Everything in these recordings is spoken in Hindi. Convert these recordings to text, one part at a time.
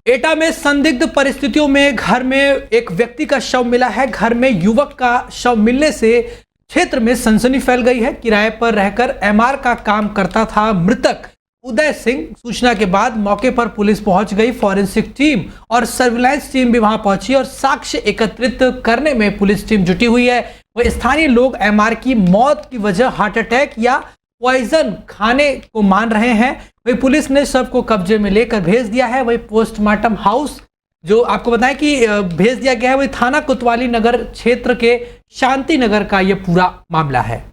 एटा में संदिग्ध परिस्थितियों में घर में एक व्यक्ति का शव मिला है। घर में युवक का शव मिलने से क्षेत्र में सनसनी फैल गई है। किराए पर रहकर एमआर का काम करता था मृतक उदय सिंह। सूचना के बाद मौके पर पुलिस पहुंच गई। फॉरेंसिक टीम और सर्विलांस टीम भी वहां पहुंची और साक्ष्य एकत्रित करने में पुलिस टीम जुटी हुई है। वह स्थानीय लोग एमआर की मौत की वजह हार्ट अटैक या पॉइजन खाने को मान रहे हैं। वही पुलिस ने शव को कब्जे में लेकर भेज दिया है। वही पोस्टमार्टम हाउस जो आपको बताएं कि भेज दिया गया है, वही थाना कोतवाली नगर क्षेत्र के शांति नगर का ये पूरा मामला है।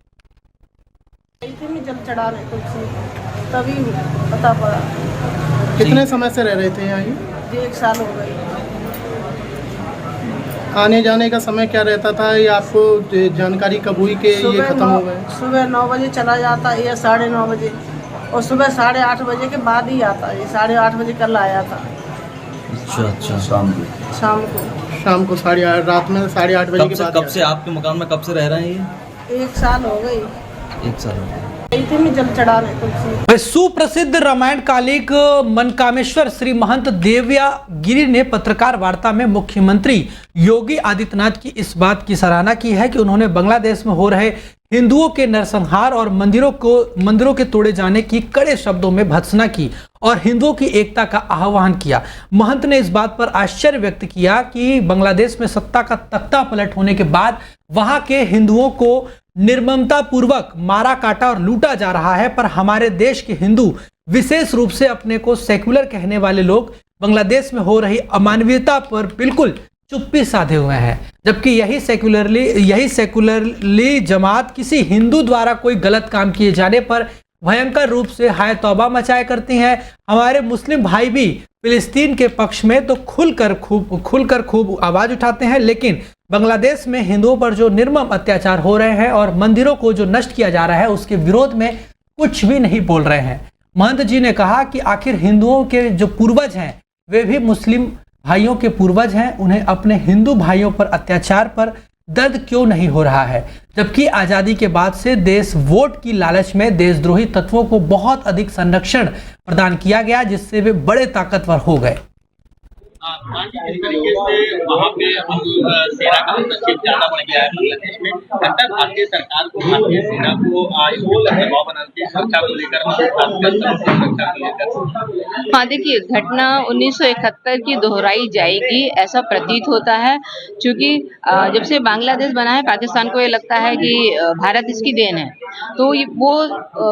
जल चढ़ा रहे तभी पता पड़ा। कितने समय से रह रहे थे यहाँ? 1 साल हो गए। आने जाने का समय क्या रहता था या आपको जानकारी कब हुई कि ये खत्म हो गए? सुबह 9 बजे चला जाता है या 9:30 बजे, और सुबह 8:30 बजे के बाद ही आता है। 8:30 बजे कल आया था। अच्छा शाम को 8:30, रात में 8:30 बजे के बाद। कब से आपके मकान में कब से रह रहे हैं ये? 1 साल हो गई। 1 साल हो गए। जल चढ़ा रहे। सुप्रसिद्ध रामायण कालिक मनकामेश्वर श्री महंत देवया गिरी ने पत्रकार वार्ता में मुख्यमंत्री योगी आदित्यनाथ की इस बात की सराहना की है कि उन्होंने बांग्लादेश में हो रहे हिंदुओं के नरसंहार और मंदिरों के तोड़े जाने की कड़े शब्दों में भर्त्सना की और हिंदुओं की एकता का आह्वान किया। महंत ने इस बात पर आश्चर्य व्यक्त किया कि बांग्लादेश में सत्ता का तख्ता पलट होने के बाद वहां के हिंदुओं को निर्ममता पूर्वक मारा काटा और लूटा जा रहा है, पर हमारे देश के हिंदू विशेष रूप से अपने को सेक्युलर कहने वाले लोग बांग्लादेश में हो रही अमानवीयता पर बिल्कुल चुप्पी साधे हुए हैं। जबकि यही सेक्युलरली जमात किसी हिंदू द्वारा कोई गलत काम किए जाने पर भयंकर रूप से हाय तौबा मचाया करती हैं। हमारे मुस्लिम भाई भी फिलिस्तीन के पक्ष में तो खुलकर खूब आवाज उठाते हैं, लेकिन बांग्लादेश में हिंदुओं पर जो निर्मम अत्याचार हो रहे हैं और मंदिरों को जो नष्ट किया जा रहा है उसके विरोध में कुछ भी नहीं बोल रहे हैं। महंत जी ने कहा कि आखिर हिंदुओं के जो पूर्वज हैं वे भी मुस्लिम भाइयों के पूर्वज हैं। उन्हें अपने हिंदू भाइयों पर अत्याचार पर दर्द क्यों नहीं हो रहा है, जबकि आज़ादी के बाद से देश वोट की लालच में देशद्रोही तत्वों को बहुत अधिक संरक्षण प्रदान किया गया, जिससे वे बड़े ताकतवर हो गए। जिस तरीके से वहाँ पे हम सेना का हस्तक्षेप ज्यादा बढ़ गया है बांग्लादेश में, लगता है भारतीय सरकार को, भारतीय सेना को इसके ऊपर दबाव बनाते हैं सुरक्षा को लेकर, सुरक्षा को लेकर। हाँ देखिए, घटना 1971 की दोहराई जाएगी ऐसा प्रतीत होता है, क्योंकि जब से बांग्लादेश बना है पाकिस्तान को ये लगता है कि भारत इसकी देन है, तो वो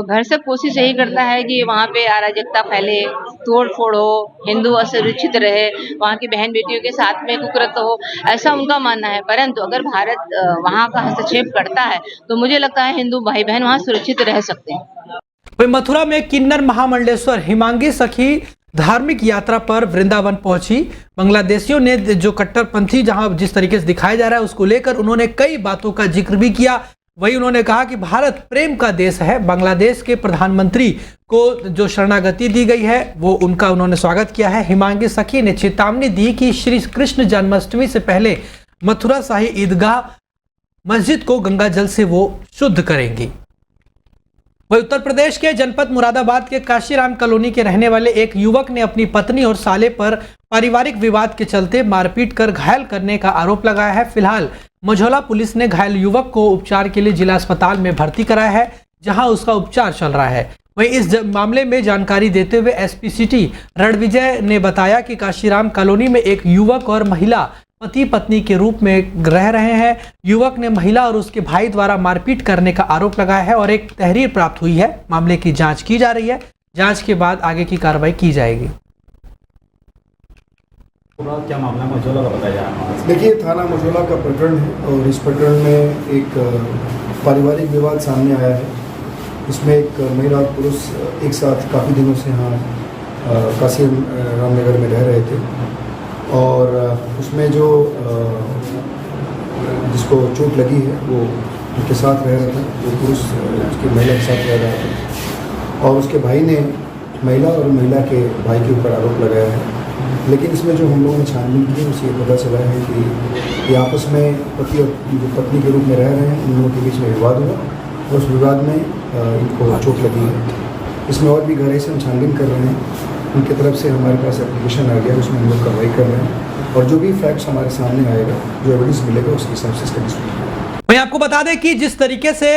भरसक कोशिश यही करता है कि वहाँ पे अराजकता फैले, तोड़ फोड़ हो, हिंदू असुरक्षित रहे, वहाँ की बहन बेटियों के साथ में कुकृत्य हो, ऐसा उनका मानना है। परंतु अगर भारत वहाँ का हस्तक्षेप करता है तो मुझे लगता है हिंदू भाई बहन वहाँ सुरक्षित रह सकते हैं। वही मथुरा में किन्नर महामंडलेश्वर हिमांगी सखी धार्मिक यात्रा पर वृंदावन पहुंची। बांग्लादेशियों ने जो कट्टरपंथी जहां जिस तरीके से दिखाया जा रहा है उसको लेकर उन्होंने कई बातों का जिक्र भी किया। वही उन्होंने कहा कि भारत प्रेम का देश है। बांग्लादेश के प्रधानमंत्री को जो शरणागति दी गई है वो उनका उन्होंने स्वागत किया है। हिमांगी सखी ने चेतावनी दी कि श्री कृष्ण जन्माष्टमी से पहले मथुरा शाही ईदगाह मस्जिद को गंगा जल से वो शुद्ध करेंगी। वही उत्तर प्रदेश के जनपद मुरादाबाद के काशीराम कॉलोनी के रहने वाले एक युवक ने अपनी पत्नी और साले पर पारिवारिक विवाद के चलते मारपीट कर घायल करने का आरोप लगाया है। फिलहाल मझौला पुलिस ने घायल युवक को उपचार के लिए जिला अस्पताल में भर्ती कराया है, जहां उसका उपचार चल रहा है। वहीं इस मामले में जानकारी देते हुए एसपी सिटी रणविजय ने बताया कि काशीराम कॉलोनी में एक युवक और महिला पति पत्नी के रूप में रह रहे हैं। युवक ने महिला और उसके भाई द्वारा मारपीट करने का आरोप लगाया है और एक तहरीर प्राप्त हुई है। मामले की जांच की जा रही है। जांच के बाद आगे की कार्रवाई की जाएगी। क्या मामला मझौला का बताया? देखिए, थाना मझौला का प्रकरण है और इस प्रकरण में एक पारिवारिक विवाद सामने आया है। इसमें एक महिला और पुरुष एक साथ काफ़ी दिनों से यहाँ काशी रामनगर में रह रहे थे और उसमें जो जिसको चोट लगी है वो उनके साथ रह रहा था, वो पुरुष उसकी महिला के साथ रह रहा था और उसके भाई ने महिला और महिला के भाई के ऊपर आरोप लगाया है। लेकिन इसमें जो हम लोगों ने छानबीन की उससे ये पता चला है कि ये आपस में पति और जो पत्नी के रूप में रह रहे हैं, इन लोगों के बीच में विवाद हुआ और उस विवाद में इनको चोट लगी है। इसमें और भी गहराई से हम छानबीन कर रहे हैं उनकी तरफ से हमारे पास एप्लीकेशन आ गया, उसमें हम लोग कार्रवाई कर रहे हैं और जो भी फैक्ट्स हमारे सामने आएगा, जो एविडेंस मिलेगा, उसके हिसाब से इसका डिस्प्यूट करेंगे। मैं आपको बता दें कि जिस तरीके से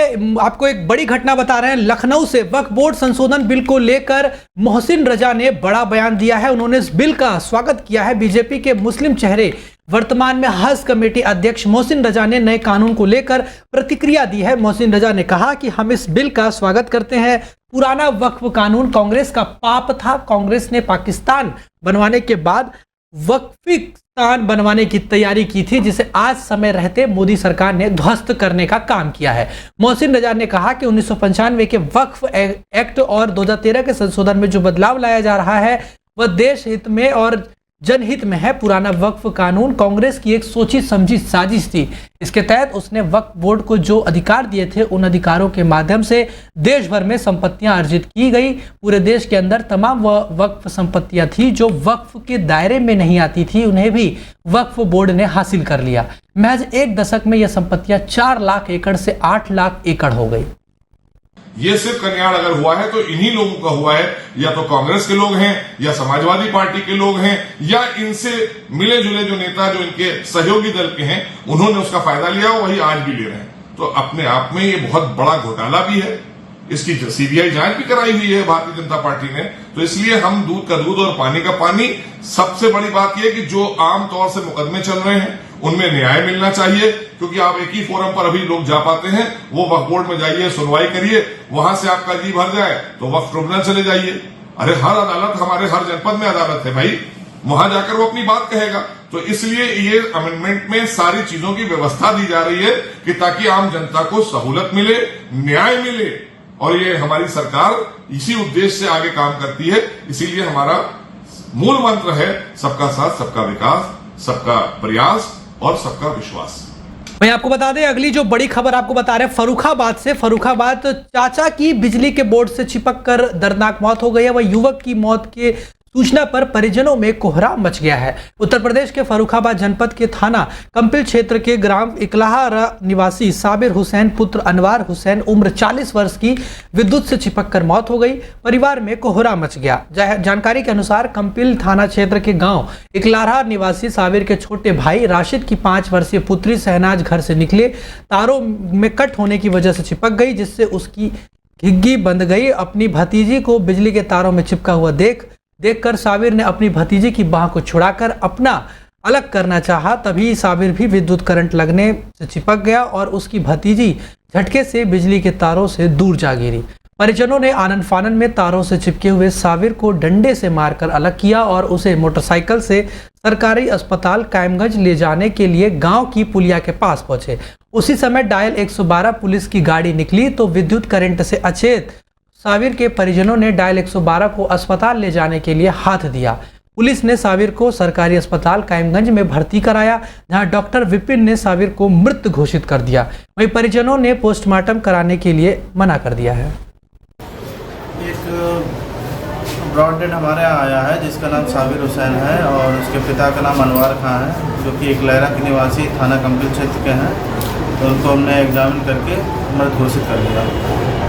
आपको एक बड़ी घटना बता रहे हैं, लखनऊ से वक्फ बोर्ड संशोधन बिल को लेकर मोहसिन रजा ने बड़ा बयान दिया है। उन्होंने इस बिल का स्वागत किया है। बीजेपी के मुस्लिम चेहरे वर्तमान में हज कमेटी अध्यक्ष मोहसिन रजा ने नए कानून को लेकर प्रतिक्रिया दी है। मोहसिन रजा ने कहा कि हम इस बिल का स्वागत करते हैं। पुराना वक्फ कानून कांग्रेस का पाप था। कांग्रेस ने पाकिस्तान बनवाने के बाद वक्फिस्तान बनवाने की तैयारी की थी, जिसे आज समय रहते मोदी सरकार ने ध्वस्त करने का काम किया है। मोहसिन रजा ने कहा कि 1995 के वक्फ एक्ट और 2013 के संशोधन में जो बदलाव लाया जा रहा है वह देश हित में और जनहित में है। पुराना वक्फ कानून कांग्रेस की एक सोची समझी साजिश थी। इसके तहत उसने वक्फ बोर्ड को जो अधिकार दिए थे, उन अधिकारों के माध्यम से देश भर में संपत्तियां अर्जित की गई। पूरे देश के अंदर तमाम वक्फ संपत्तियां थी जो वक्फ के दायरे में नहीं आती थी, उन्हें भी वक्फ बोर्ड ने हासिल कर लिया। महज एक दशक में यह संपत्तियां 4 लाख एकड़ से 8 लाख एकड़ हो गई। ये सिर्फ कल्याण अगर हुआ है तो इन्हीं लोगों का हुआ है, या तो कांग्रेस के लोग हैं, या समाजवादी पार्टी के लोग हैं, या इनसे मिले जुले जो नेता जो इनके सहयोगी दल के हैं, उन्होंने उसका फायदा लिया, वही आज भी ले रहे हैं। तो अपने आप में ये बहुत बड़ा घोटाला भी है। इसकी सीबीआई जांच भी कराई हुई है भारतीय जनता पार्टी ने। तो इसलिए हम दूध का दूध और पानी का पानी। सबसे बड़ी बात यह कि जो आमतौर से मुकदमे चल रहे हैं उनमें न्याय मिलना चाहिए, क्योंकि आप एक ही फोरम पर अभी लोग जा पाते हैं। वो वक्फ बोर्ड में जाइए, सुनवाई करिए, वहां से आपका जी भर जाए तो वक्फ ट्रिब्यूनल चले जाइए। अरे हर अदालत, हमारे हर जनपद में अदालत है भाई, वहां जाकर वो अपनी बात कहेगा। तो इसलिए ये अमेंडमेंट में सारी चीजों की व्यवस्था दी जा रही है कि ताकि आम जनता को सहूलत मिले, न्याय मिले, और ये हमारी सरकार इसी उद्देश्य से आगे काम करती है। इसीलिए हमारा मूल मंत्र है सबका साथ, सबका विकास, सबका प्रयास और सबका विश्वास। मैं आपको बता दें अगली जो बड़ी खबर आपको बता रहे हैं फर्रुखाबाद से। फर्रुखाबाद चाचा की बिजली के बोर्ड से चिपक कर दर्दनाक मौत हो गई है। वह युवक की मौत के सूचना पर परिजनों में कोहराम मच गया है। उत्तर प्रदेश के फर्रुखाबाद जनपद के थाना कंपिल क्षेत्र के ग्राम इकलाहारा निवासी साबिर हुसैन पुत्र अनवार हुसैन उम्र 40 वर्ष की विद्युत से चिपककर मौत हो गई। परिवार में कोहराम मच गया। जानकारी के अनुसार कंपिल थाना क्षेत्र के गांव इकलाहारा निवासी साबिर के छोटे भाई राशिद की 5 वर्षीय पुत्री शहनाज घर से निकले तारों में कट होने की वजह से चिपक गई, जिससे उसकी घिग्गी बंध गई। अपनी भतीजी को बिजली के तारों में चिपका हुआ देखकर साबिर ने अपनी भतीजी की बाह को छुड़ाकर अपना अलग करना चाहा। तभी साबिर भी विद्युत करंट लगने से चिपक गया और उसकी भतीजी झटके से बिजली के तारों से दूर जा गिरी। परिजनों ने आनन फानन में तारों से चिपके हुए साबिर को डंडे से मारकर अलग किया और उसे मोटरसाइकिल से सरकारी अस्पताल कायमगंज ले जाने के लिए गांव की पुलिया के पास पहुंचे। उसी समय डायल 112 पुलिस की गाड़ी निकली तो विद्युत करंट से अचेत साबिर के परिजनों ने डायल 112 को अस्पताल ले जाने के लिए हाथ दिया। पुलिस ने साबिर को सरकारी अस्पताल कायमगंज में भर्ती कराया, जहां डॉक्टर विपिन ने साबिर को मृत घोषित कर दिया। वहीं परिजनों ने पोस्टमार्टम कराने के लिए मना कर दिया है। एक ब्रॉड डेड हमारे यहाँ आया है जिसका नाम साबिर हुसैन है और उसके पिता का नाम अनवार खां है, जो कि इकलाहारा के निवासी थाना कंपिल क्षेत्र के हैं। तो उनको हमने एग्जामिन करके मृत घोषित कर दिया।